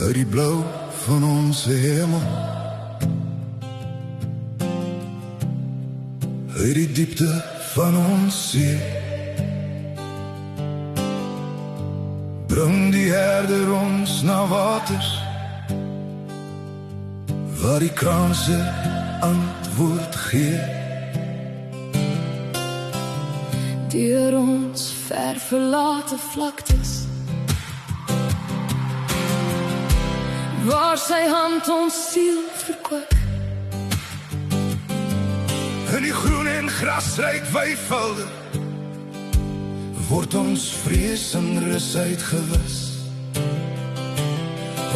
Uit die blauw van onze hemel, uit die diepte van ons zee, bring die herder ons na waters, waar die kraan sy antwoord gee. Deur ons ver verlate vlaktes, waar sy hand ons siel verkwik. In die groen en grasryk weivelde, word ons vrees en rus uitgewis.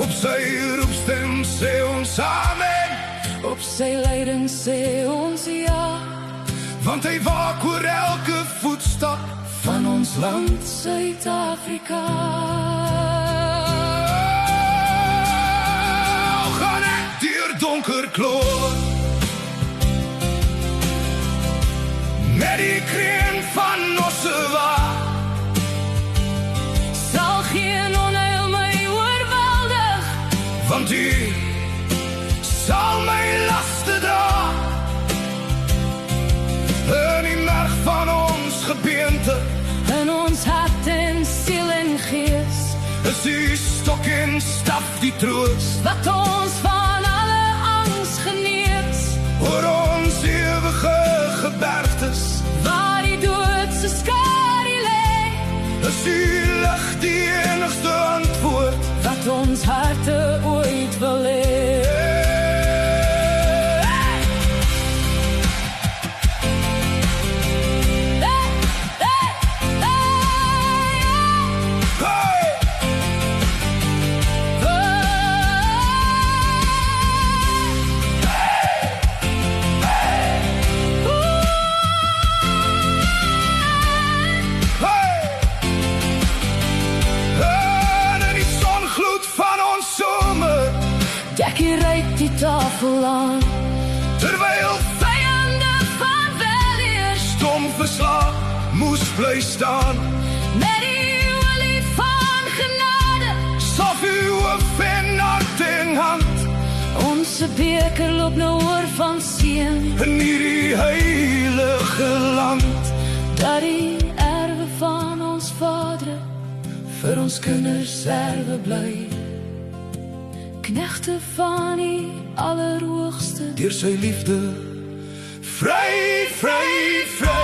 Op sy roepstem sê ons amen, op sy leiding sê ons ja, want hy waak oor elke voetstap van ons land Suid-Afrika. Gaan ek deur donker kloor, met die kreun van Ossewa, sal geen onheil my oorweldig, want U sal my laste dra. In die merg van ons gebeente, in ons hart en siel en gees, is U stok en staf die troos, wat ons van alle angs genees. oor ons ewige gebergtes, waar die doodse skadu lê, is U lig die enigste antwoord, wat ons harte ooit wil hê. Dek die ryk die tafel aan, terwyl vyande van weleer stom verslae moes bly staan. met die olie van genade, Saf U hoof en hart en hand, ons beker loop nou oor van seën, in hierdie heilige land, dat die erwe van ons Vader vir ons kinders erwe bly. Knegte van die Allerhoogste, deur sy liefde vry, vry, vry,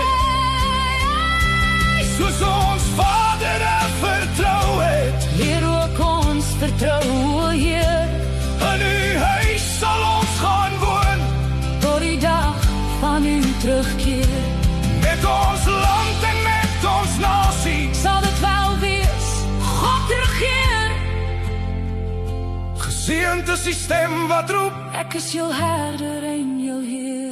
soos ons Vader vertrou het. leer ook ons vertrou, o Heer, In U huis sal ons gaan woon, tot die dag van U terugkeer. met ons land en met ons nasie, Sal dit wel wees, God regeer. geseënd is die stem wat roep, Ek is jou herder en jou Heer.